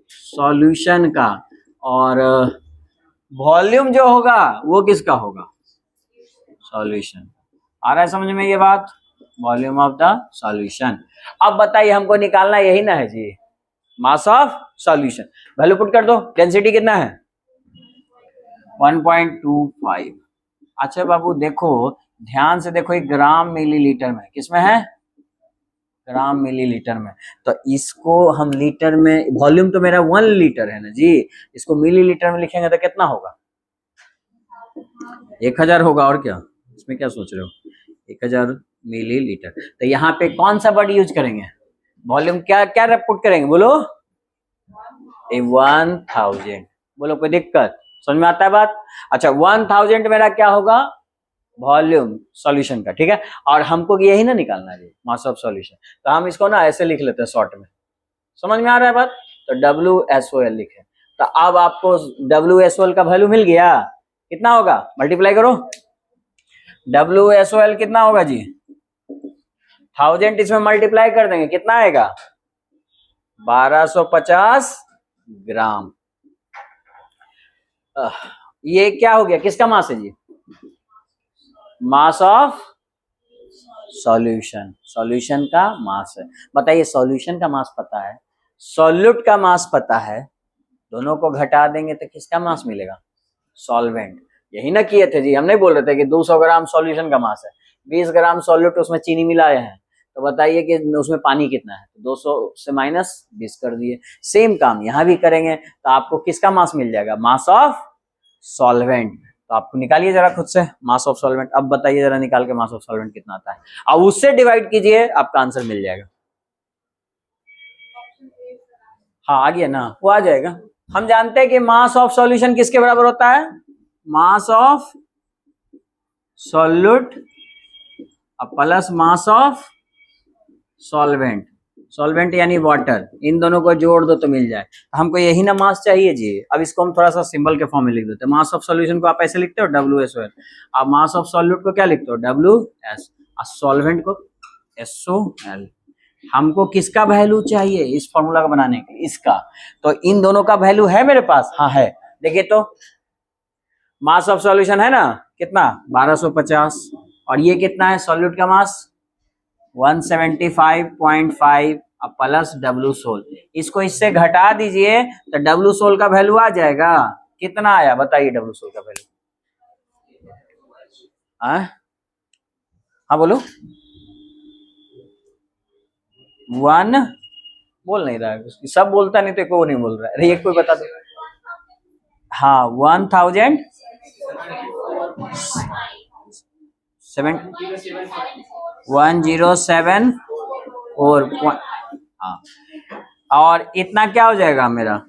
सॉल्यूशन का, और वॉल्यूम जो होगा वो किसका होगा सॉल्यूशन। आ रहा है समझ में ये बात, वॉल्यूम ऑफ द सॉल्यूशन। अब बताइए हमको निकालना यही ना है जी mass of solution, value put कर दो, डेंसिटी कितना है 1.25। अच्छा बाबू देखो ध्यान से देखो, एक ग्राम मिलीलीटर में, किसमें है ग्राम मिलीलीटर में, तो इसको हम लीटर में, वॉल्यूम तो मेरा 1 लीटर है ना जी, इसको मिलीलीटर में लिखेंगे तो कितना होगा 1000 होगा, और क्या इसमें क्या सोच रहे हो 1000 मिलीलीटर। तो यहाँ पे कौन सा वर्ड यूज करेंगे वॉल्यूम, क्या क्या पुट करेंगे बोलो 1000। बोलो कोई दिक्कत, समझ में आता है बात। अच्छा 1000 मेरा क्या होगा वॉल्यूम सॉल्यूशन का, ठीक है, और हमको यही ना निकालना है मास ऑफ सॉल्यूशन, तो हम इसको ना ऐसे लिख लेते हैं शॉर्ट में, समझ में आ रहा है बात, तो WSOL लिखे। तो अब आपको WSOL का वैल्यू मिल गया, कितना होगा मल्टीप्लाई करो, WSOL कितना होगा जी 1000 इसमें मल्टीप्लाई कर देंगे कितना आएगा 1250 ग्राम। ये क्या हो गया किसका मास है जी मास ऑफ सॉल्यूशन, सॉल्यूशन का मास है। बताइए सॉल्यूशन का मास पता है, सॉल्यूट का मास पता है, दोनों को घटा देंगे तो किसका मास मिलेगा सॉल्वेंट। यही ना किए थे जी, हम नहीं बोल रहे थे कि 200 ग्राम सॉल्यूशन का मास है, 20 ग्राम सॉल्यूट उसमें चीनी मिलाए हैं, तो बताइए कि उसमें पानी कितना है, तो 200 से माइनस 20 कर दिए। सेम काम यहाँ भी करेंगे, तो आपको किसका मास मिल जाएगा, मास ऑफ सॉल्वेंट। तो आपको निकालिए जरा खुद से मास ऑफ सॉल्वेंट। अब बताइए जरा निकाल के मास ऑफ सॉल्वेंट कितना आता है, अब उससे डिवाइड कीजिए, आपका आंसर मिल जाएगा। हाँ आ गया ना, वो आ जाएगा। हम जानते हैं कि मास ऑफ सॉल्यूशन किसके बराबर होता है, mass of solute plus mass of solvent. Solvent यानी वाटर, इन दोनों को जोड़ दो तो मिल जाए। हमको यही ना मास चाहिए जी। अब इसको हम थोड़ा सा सिंबल के फॉर्म में लिख देते हैं। मास ऑफ सॉल्यूशन को आप ऐसे लिखते हो WSOL, आप मास ऑफ सॉल्यूट को क्या लिखते हो WS, और सॉल्वेंट को SOL। हमको किसका वैल्यू चाहिए इस फॉर्मूला को बनाने के लिए, इसका। तो इन दोनों का वैल्यू है मेरे पास, हाँ है। देखिए तो मास ऑफ सॉल्यूशन है ना कितना 1250, और ये कितना है सॉल्यूट का मास 175.5 प्लस WSOL। इसको इससे घटा दीजिए तो WSOL का वैल्यू आ जाएगा। कितना आया बताइए WSOL का वैल्यू, हाँ बोलो। 1 बोल नहीं रहा है, सब बोलता नहीं तो एक वो नहीं बोल रहा है, अरे एक कोई बता दो। हाँ 1000 107 और इतना क्या हो जाएगा मेरा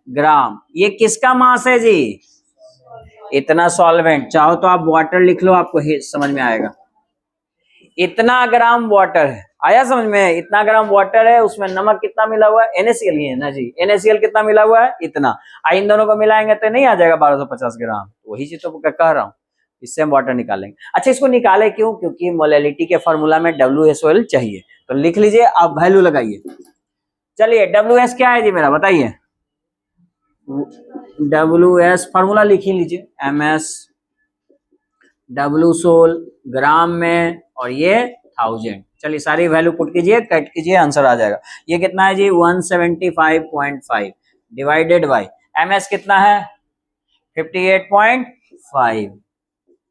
ग्राम। ये किसका मास है जी, इतना सॉल्वेंट। चाहो तो आप वाटर लिख लो, आपको समझ में आएगा। इतना ग्राम वाटर है, आया समझ में, इतना ग्राम वाटर है, उसमें नमक कितना मिला हुआ है, NaCl ही है ना जी। NaCl कितना मिला हुआ है, इतना। इन दोनों को मिलाएंगे तो नहीं आ जाएगा 1250 ग्राम। वही चीज तो कह रहा हूँ, इससे हम वाटर निकालेंगे। अच्छा इसको निकाले क्यों, क्योंकि मोलेलिटी के फॉर्मूला में WSOL चाहिए। तो लिख लीजिए, आप वैल्यू लगाइए। चलिए WS क्या है जी मेरा बताइए, WS फॉर्मूला लिख ही लीजिए, MS WSOL ग्राम में, और ये 1000। चलिए सारी वैल्यू पुट कीजिए, कट कीजिए, आंसर आ जाएगा। ये कितना है जी 175.5 डिवाइडेड बाय MS कितना है 58.5,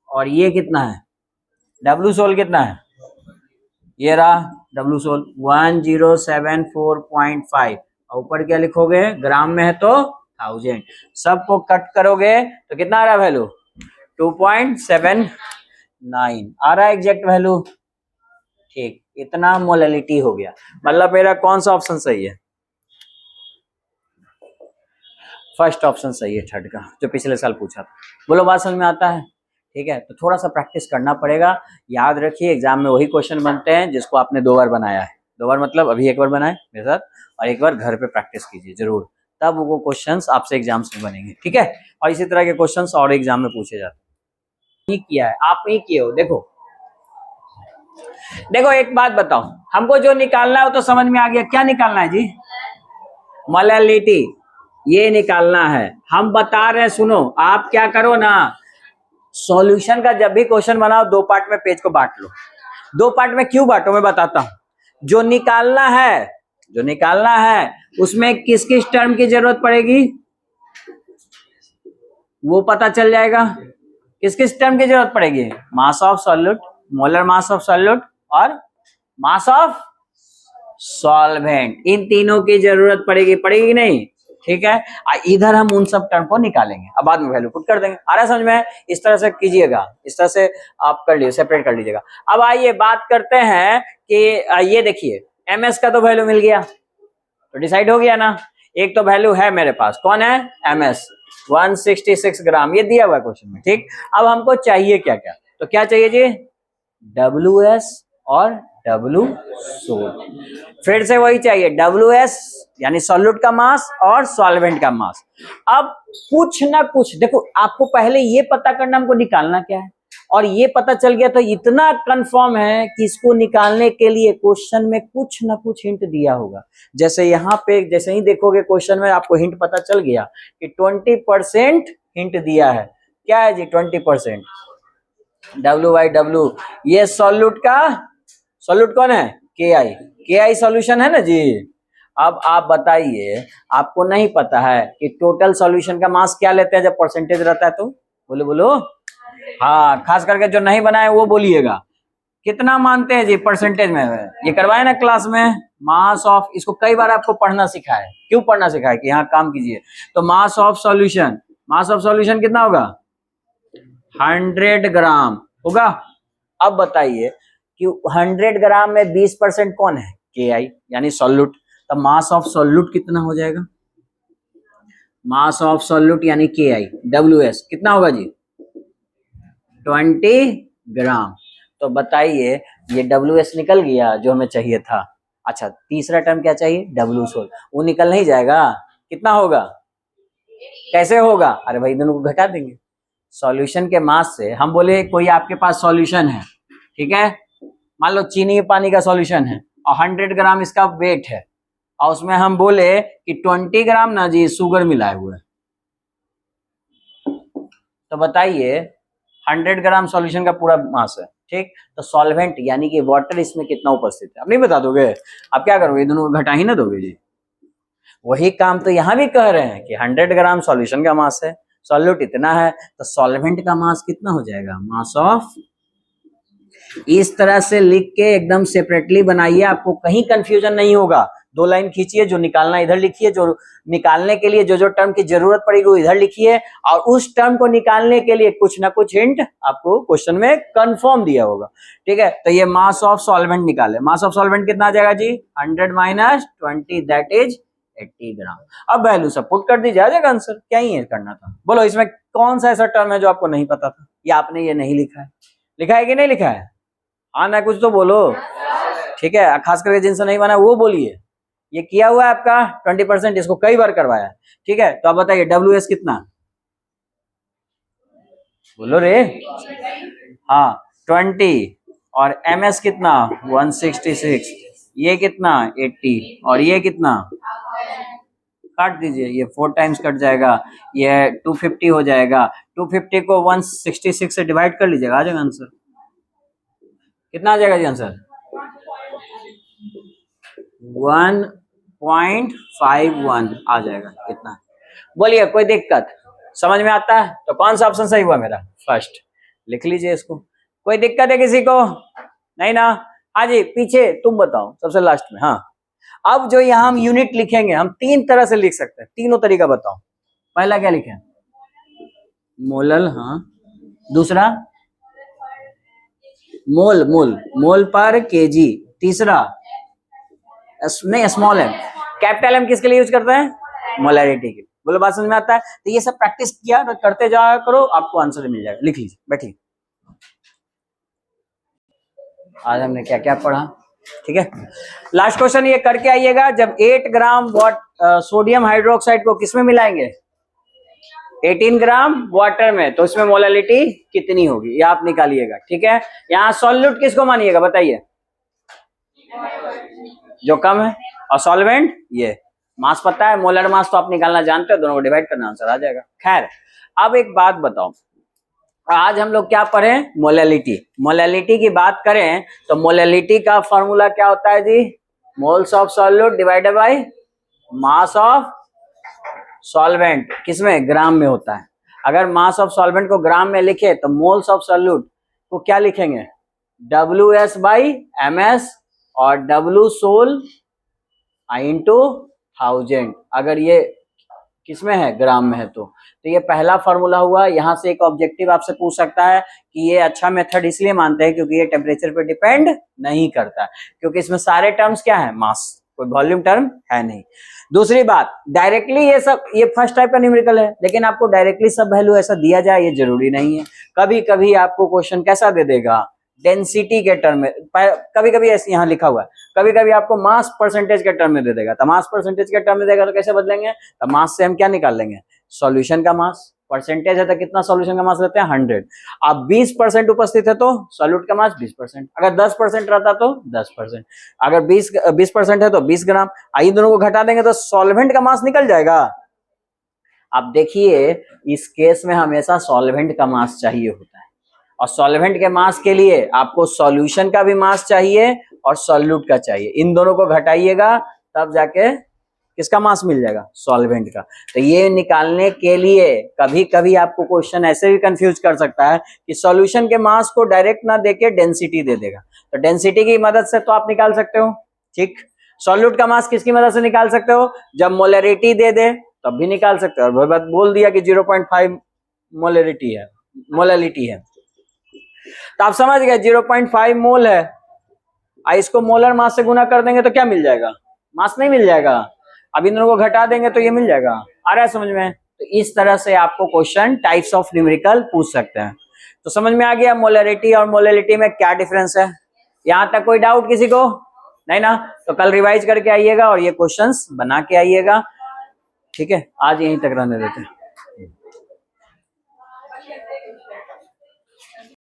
और ये कितना है WSOL कितना है, ये रहा WSOL 1074.5, ऊपर क्या लिखोगे ग्राम में है तो 1000। सबको कट करोगे तो कितना आ रहा है वैल्यू 2.79 आ रहा है एग्जैक्ट वैल्यू। ठीक, इतना मोलेलिटी हो गया। मतलब मेरा कौन सा ऑप्शन सही है, फर्स्ट ऑप्शन सही है, थर्ड का जो पिछले साल पूछा था। बोलो बात समझ में आता है, ठीक है। तो थोड़ा सा प्रैक्टिस करना पड़ेगा। याद रखिए एग्जाम में वही क्वेश्चन बनते हैं जिसको आपने 2 बार बनाया है। 2 बार मतलब अभी 1 बार बनाए मेरे साथ, और 1 बार घर पे प्रैक्टिस कीजिए जरूर, तब वो क्वेश्चंस आपसे एग्जाम्स में बनेंगे, ठीक है। और इसी तरह के क्वेश्चंस और एग्जाम में पूछे जाते हैं। किया है आप नहीं किए हो, देखो देखो एक बात बताओ, हमको जो निकालना है वो तो समझ में आ गया। क्या निकालना है जी, मोलेलिटी, ये निकालना है। हम बता रहे हैं सुनो, आप क्या करो ना, सॉल्यूशन का जब भी क्वेश्चन बनाओ 2 पार्ट में पेज को बांट लो। 2 पार्ट में क्यों बांटो मैं बताता हूं। जो निकालना है उसमें किस किस टर्म की जरूरत पड़ेगी वो पता चल जाएगा। किस किस टर्म की जरूरत पड़ेगी, mass of solute, molar mass of solute, और मास ऑफ सॉल्वेंट, इन तीनों की जरूरत पड़ेगी नहीं, ठीक है। इधर हम उन सब टर्म को निकालेंगे, अब बाद में वैल्यू पुट कर देंगे। आ रहा है समझ में, इस तरह से कीजिएगा, इस तरह से आप कर लीजिए, सेपरेट कर लीजिएगा। अब आइए बात करते हैं कि ये देखिए MS का तो वैल्यू मिल गया, तो डिसाइड हो गया ना। एक तो वैल्यू है मेरे पास, कौन है MS 166 ग्राम, ये दिया हुआ है क्वेश्चन में, ठीक। अब हमको चाहिए क्या क्या, तो क्या चाहिए जी WS और WSOL। फिर से वही चाहिए WS यानी सॉल्यूट का मास और सॉल्वेंट का मास। अब कुछ ना कुछ देखो, आपको पहले ये पता करना हमको निकालना क्या है, और ये पता चल गया तो इतना कंफर्म है कि इसको निकालने के लिए क्वेश्चन में कुछ ना कुछ हिंट दिया होगा। जैसे यहाँ पे जैसे ही देखोगे क्वेश्चन में आपको हिंट पता चल गया कि 20% हिंट दिया है। क्या है जी 20%, W/W, ये सॉल्यूट का, सॉल्यूट कौन है KI सॉल्यूशन है ना जी। अब आप बताइए, आपको नहीं पता है कि टोटल सॉल्यूशन का मास क्या लेते हैं जब परसेंटेज रहता है तो, बोलो हाँ, खास करके जो नहीं बनाए वो बोलिएगा। कितना मानते हैं जी परसेंटेज में? ये करवाए ना क्लास में, मास ऑफ, इसको कई बार आपको पढ़ना सिखाया है। क्यों पढ़ना सिखाया? कि यहाँ काम कीजिए। तो मास of solution, mass of solution कितना होगा? 100 ग्राम होगा। अब बताइए कि 100 ग्राम में 20% कौन है? KI यानी सॉल्यूट। तो मास ऑफ सॉल्यूट कितना हो जाएगा? मास ऑफ सॉल्यूट यानी KI WS कितना होगा जी? 20 ग्राम। तो बताइए ये WS निकल गया जो हमें चाहिए था। अच्छा तीसरा टर्म क्या चाहिए? W सोल, वो निकल नहीं जाएगा। कितना होगा? कैसे होगा? अरे भाई दोनों को घटा देंगे। सॉल्यूशन के मास से हम बोले कोई आपके पास सॉल्यूशन है, ठीक है, मान लो चीनी पानी का सॉल्यूशन है और 100 ग्राम इसका वेट है और उसमें हम बोले कि 20 ग्राम ना जी शुगर मिलाए हुए, तो बताइए 100 ग्राम सॉल्यूशन का पूरा मास है, ठीक। तो सॉल्वेंट यानी कि वाटर इसमें कितना उपस्थित है? आप नहीं बता दोगे, आप क्या करोगे? दोनों को घटा ही ना दोगे जी। वही काम तो यहाँ भी कह रहे हैं कि 100 ग्राम सॉल्यूशन का मास है, सॉल्यूट इतना है, तो सॉल्वेंट का मास कितना हो जाएगा? Mass of. इस तरह से लिख के एकदम सेपरेटली बनाइए, आपको कहीं कंफ्यूजन नहीं होगा। 2 लाइन खींचिए, जो निकालना इधर लिखिए, जो निकालने के लिए जो टर्म की जरूरत पड़ेगी वो इधर लिखिए, और उस टर्म को निकालने के लिए कुछ ना कुछ हिंट आपको क्वेश्चन में कंफर्म दिया होगा, ठीक है। तो ये मास ऑफ सॉल्वेंट निकाले, मास ऑफ सॉल्वेंट कितना आ जाएगा जी? 100 माइनस 20 दैट इज 80 ग्राम। अब वैल्यू सब पुट कर दीजिए, आ जाएगा आंसर। क्या ही है करना था? बोलो इसमें कौन सा ऐसा टर्म है जो आपको नहीं पता था, या आपने ये नहीं लिखा है? लिखा है कि नहीं लिखा है? आना कुछ तो बोलो, ठीक है। खास करके जिनसे नहीं बना वो बोलिए। ये किया हुआ है आपका 20%, इसको कई बार करवाया है, ठीक है। तो आप बताइए WS कितना? बोलो रे। हाँ 20, और MS कितना? 166, ये कितना? 80, और ये कितना? काट दीजिए, ये 4 टाइम्स कट जाएगा, ये 250 हो जाएगा। 250 को 166 से डिवाइड कर लीजिएगा, आ जाएगा आंसर। कितना आ जाएगा जी आंसर? 1.51 आ जाएगा। इतना बोलिए, कोई दिक्कत? समझ में आता है? तो कौन सा ऑप्शन सही हुआ मेरा? फर्स्ट। लिख लीजिए इसको। कोई दिक्कत है किसी को? नहीं ना? हाँ जी पीछे तुम बताओ सबसे लास्ट में। हाँ अब जो यहाँ हम यूनिट लिखेंगे, हम 3 तरह से लिख सकते हैं, तीनों तरीका बताओ। पहला क्या लिखें? मोलल, हाँ। दूसरा मोल, मोल, मोल पर केजी। तीसरा नहीं, स्मॉल एम। कैपिटल एम किसके लिए यूज करते हैं? मोलैरिटी के। बोलो बात समझ में आता है? तो ये सब प्रैक्टिस किया करते जाया करो, आपको आंसर मिल जाएगा। लिख लीजिए, बैठिए। आज हमने क्या क्या पढ़ा, ठीक है। लास्ट क्वेश्चन ये करके आइएगा, जब 8 ग्राम सोडियम हाइड्रोक्साइड को किसमें मिलाएंगे? 18 ग्राम वाटर में, तो इसमें मोलैलिटी कितनी होगी ये आप निकालिएगा, ठीक है। यहाँ सॉल्यूट किसको मानिएगा बताइए? जो कम है। और सॉल्वेंट ये। मास पता है, मोलर मास तो आप निकालना जानते हो, दोनों को डिवाइड करना, आंसर आ जाएगा। खैर अब एक बात बताओ, आज हम लोग क्या पढ़े? मोलैलिटी। मोलैलिटी की बात करें तो मोलैलिटी का फॉर्मूला क्या होता है जी? Moles of solute divided by mass of solvent. किसमें? ग्राम में होता है। अगर मास ऑफ सॉल्वेंट को ग्राम में लिखे तो मोल्स ऑफ सॉल्यूट को क्या लिखेंगे? WS बाई MS, और W सोल इंटू 1000। अगर ये किसमें है? ग्राम में है। तो ये पहला फॉर्मूला हुआ। यहाँ से एक ऑब्जेक्टिव आपसे पूछ सकता है कि ये अच्छा मेथड इसलिए मानते हैं क्योंकि ये टेम्परेचर पे डिपेंड नहीं करता, क्योंकि इसमें सारे टर्म्स क्या है? मास, कोई वॉल्यूम टर्म है नहीं। दूसरी बात, डायरेक्टली ये सब, ये फर्स्ट टाइप का न्यूमेरिकल है, लेकिन आपको डायरेक्टली सब वैल्यू ऐसा दिया जाए ये जरूरी नहीं है। कभी कभी आपको क्वेश्चन कैसा दे देगा? डेंसिटी के टर्म में। कभी कभी ऐसे यहाँ लिखा हुआ है, कभी कभी आपको मास परसेंटेज के टर्म में दे देगा। तो मास परसेंटेज के टर्म में देगा तो कैसे बदलेंगे? तो मास से हम क्या निकाल लेंगे? सॉल्यूशन का मास। परसेंटेज है तो कितना सॉल्यूशन का मास लेते हैं? 100। अब 20% उपस्थित है तो सॉल्यूट का मास 20%। अगर 10% रहता तो 10%। अगर 20% है तो 20 ग्राम। आइए दोनों को घटा देंगे तो सॉल्वेंट का मास निकल जाएगा। आप देखिए इस केस में हमेशा सॉल्वेंट का मास चाहिए होता है, और सॉल्वेंट के मास के लिए आपको सॉल्यूशन का भी मास चाहिए और सॉल्यूट का चाहिए। इन दोनों को घटाइएगा तब जाके किसका मास मिल जाएगा, सॉल्वेंट का। तो ये निकालने के लिए कभी कभी आपको क्वेश्चन ऐसे भी कंफ्यूज कर सकता है कि सॉल्यूशन के मास को डायरेक्ट ना देके डेंसिटी दे देगा, तो डेंसिटी की मदद से तो आप निकाल सकते हो, ठीक। सॉल्यूट का मास किसकी मदद से निकाल सकते हो, जब मोलरिटी दे दे तब भी निकाल सकते हो। और बात बोल दिया कि 0.5 मोलरिटी है, मोलरिटी है, तो आप समझ गए 0.5 मोल है। इसको मोलर मास से गुना कर देंगे तो क्या मिल जाएगा, मास नहीं मिल जाएगा। अब इन दोनों को घटा देंगे तो ये मिल जाएगा। आ रहा है समझ में? तो इस तरह से आपको क्वेश्चन टाइप्स ऑफ न्यूमेरिकल पूछ सकते हैं। तो समझ में आ गया मोलरिटी और मोलरिटी में क्या डिफरेंस है। यहां तक कोई डाउट किसी को नहीं ना? तो कल रिवाइज करके आइएगा और ये क्वेश्चंस बना के आइएगा, ठीक है। आज यहीं तक रहने देते हैं।